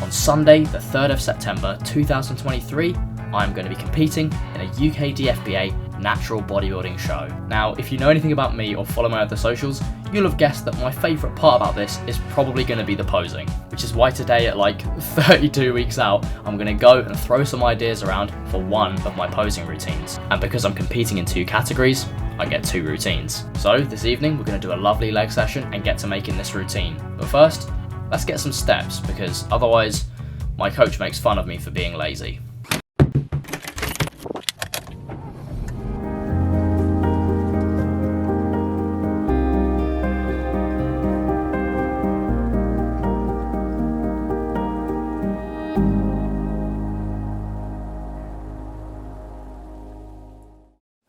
on Sunday, the 3rd of September 2023, I'm going to be competing in a UK DFBA natural bodybuilding show. Now, if you know anything about me or follow my other socials, you'll have guessed that my favourite part about this is probably going to be the posing, which is why today at like 32 weeks out, I'm going to go and throw some ideas around for one of my posing routines. And because I'm competing in 2 categories, I get 2 routines. So this evening, we're going to do a lovely leg session and get to making this routine. But first, let's get some steps, because otherwise my coach makes fun of me for being lazy.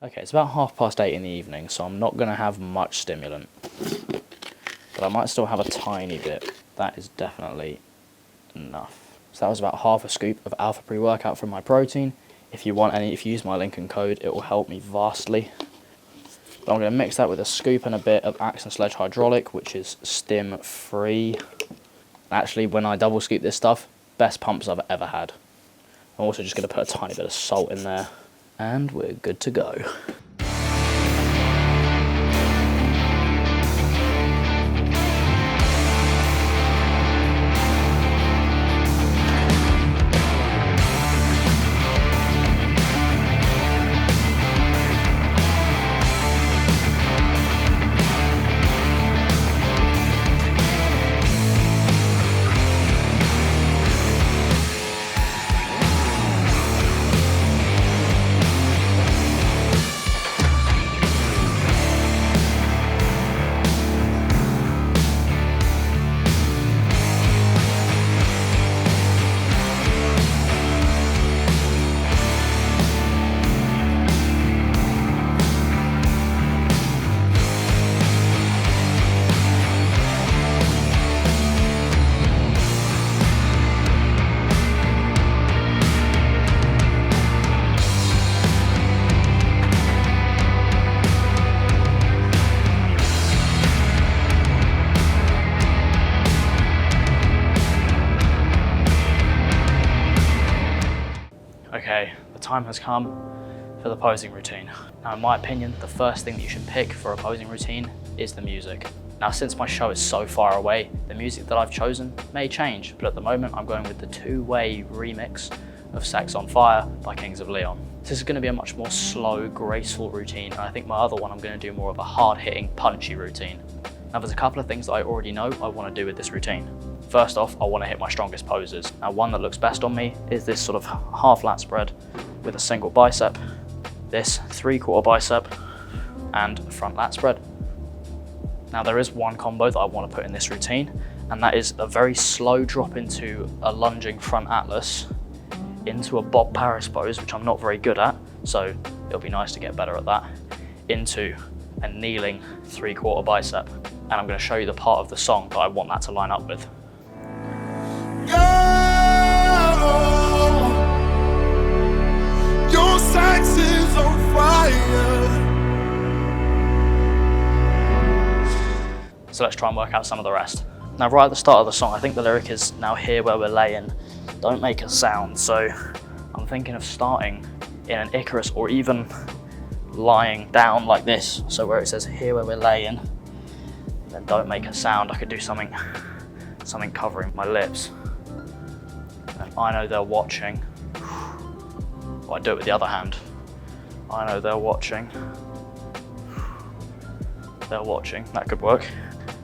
Okay, it's about 8:30 in the evening, so I'm not going to have much stimulant. But I might still have a tiny bit. That is definitely enough. So that was about half a scoop of alpha pre-workout from my protein. If you want any, if you use my link and code, it will help me vastly. But I'm going to mix that with a scoop and a bit of Axe and Sledge Hydraulic, which is stim free. Actually, when I double scoop this stuff, best pumps I've ever had. I'm also just going to put a tiny bit of salt in there. And we're good to go. Okay, the time has come for the posing routine. Now, in my opinion, the first thing that you should pick for a posing routine is the music. Now, since my show is so far away, the music that I've chosen may change, but at the moment I'm going with the 2-way remix of Sex on Fire by Kings of Leon. This is going to be a much more slow, graceful routine, and I think my other one I'm going to do more of a hard-hitting, punchy routine. Now, there's a couple of things that I already know I want to do with this routine. First off, I want to hit my strongest poses. Now, one that looks best on me is this sort of half lat spread with a single bicep, this 3/4 bicep, and a front lat spread. Now, there is one combo that I want to put in this routine, and that is a very slow drop into a lunging front atlas into a Bob Paris pose, which I'm not very good at, so it'll be nice to get better at that, into a kneeling 3/4 bicep. And I'm going to show you the part of the song that I want that to line up with. Your sex is on fire. So let's try and work out some of the rest. Now, right at the start of the song, I think the lyric is, now here where we're laying, don't make a sound. So I'm thinking of starting in an Icarus, or even lying down like this. So where it says here where we're laying, then don't make a sound, I could do something covering my lips. And I know they're watching. Well, I do it with the other hand. I know they're watching. They're watching, that could work.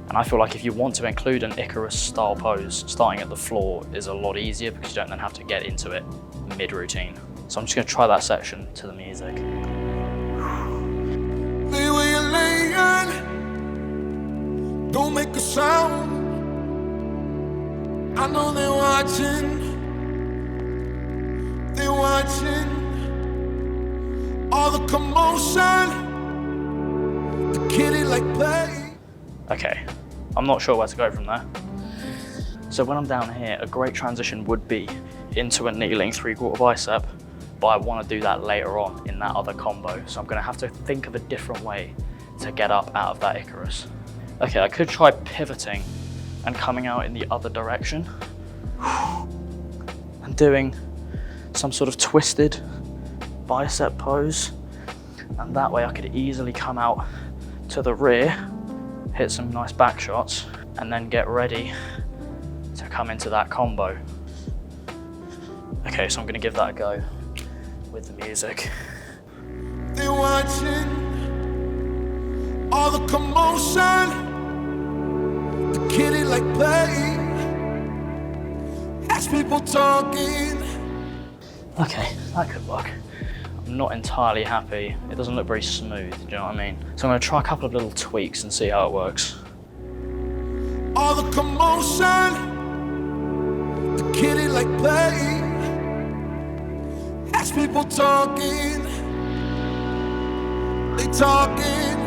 And I feel like if you want to include an Icarus style pose, starting at the floor is a lot easier because you don't then have to get into it mid-routine. So I'm just gonna try that section to the music. Lay where you're laying, don't make a sound. I know they're watching. They're watching all the commotion, the kitty like play. Okay, I'm not sure where to go from there. So when I'm down here, a great transition would be into a kneeling 3/4 bicep, but I want to do that later on in that other combo. So I'm going to have to think of a different way to get up out of that Icarus. Okay, I could try pivoting and coming out in the other direction. and doing some sort of twisted bicep pose. And that way I could easily come out to the rear, hit some nice back shots, and then get ready to come into that combo. Okay, so I'm gonna give that a go with the music. They're watching all the commotion, the kitty like play, as people talking. Okay, that could work. I'm not entirely happy. It doesn't look very smooth, do you know what I mean? So I'm gonna try a couple of little tweaks and see how it works. All the commotion, the kitty like play, as people talking, they talking.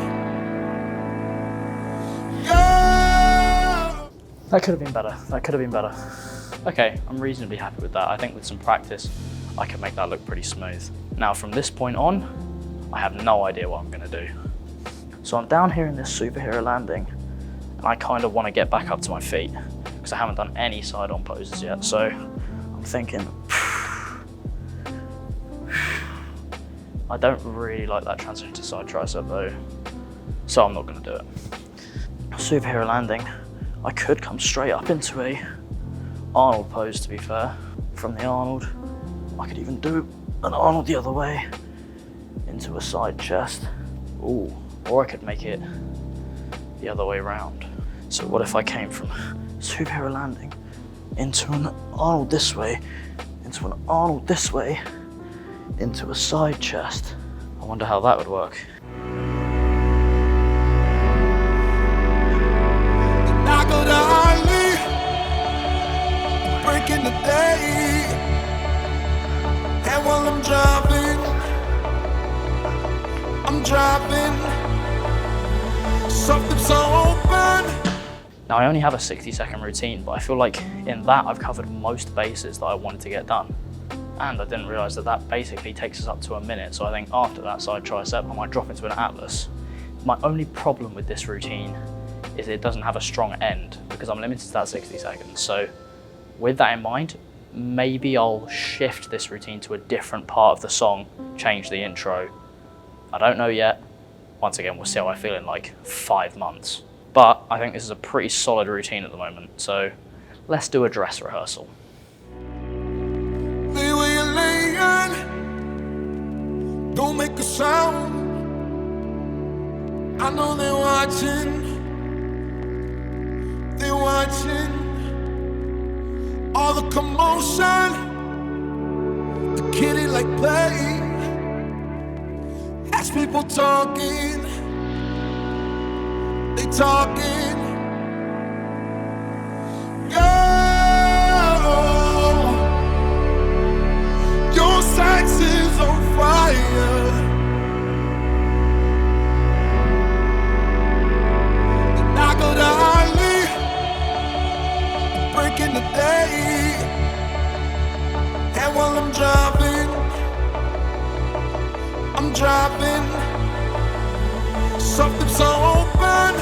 Yeah. That could have been better. That could have been better. Okay, I'm reasonably happy with that. I think with some practice, I can make that look pretty smooth. Now from this point on, I have no idea what I'm gonna do. So I'm down here in this superhero landing, and I kind of want to get back up to my feet because I haven't done any side-on poses yet. So I'm thinking, I don't really like that transition to side tricep though, so I'm not gonna do it. Superhero landing, I could come straight up into a Arnold pose, to be fair. From the Arnold, I could even do an Arnold the other way into a side chest. Ooh, or I could make it the other way around. So what if I came from superhero landing into an Arnold this way, into an Arnold this way, into a side chest? I wonder how that would work. I go to Harley, breaking the day, and while I'm driving, something's open. Now I only have a 60-second routine, but I feel like in that I've covered most bases that I wanted to get done. And I didn't realise that that basically takes us up to a minute, so I think after that side tricep I might drop into an Atlas. My only problem with this routine is it doesn't have a strong end because I'm limited to that 60 seconds. So with that in mind, maybe I'll shift this routine to a different part of the song, change the intro. I don't know yet. Once again, we'll see how I feel in like 5 months. But I think this is a pretty solid routine at the moment, so let's do a dress rehearsal. Lay where you're laying, don't make a sound. I know they're watching, all the commotion, the kitty like play, as people talking, they talking. Your sex is on fire. And I go to Harley, breaking the day. And while I'm driving, something's open.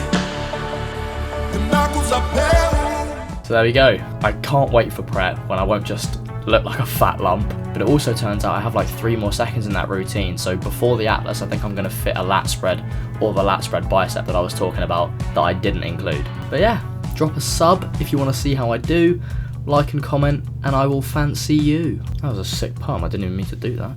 The knuckles are pale. So there we go. I can't wait for prep when I won't just look like a fat lump. But it also turns out I have like 3 more seconds in that routine. So before the Atlas, I think I'm gonna fit a lat spread or the lat spread bicep that I was talking about that I didn't include. But yeah, drop a sub if you wanna see how I do, like and comment, and I will fancy you. That was a sick pun, I didn't even mean to do that.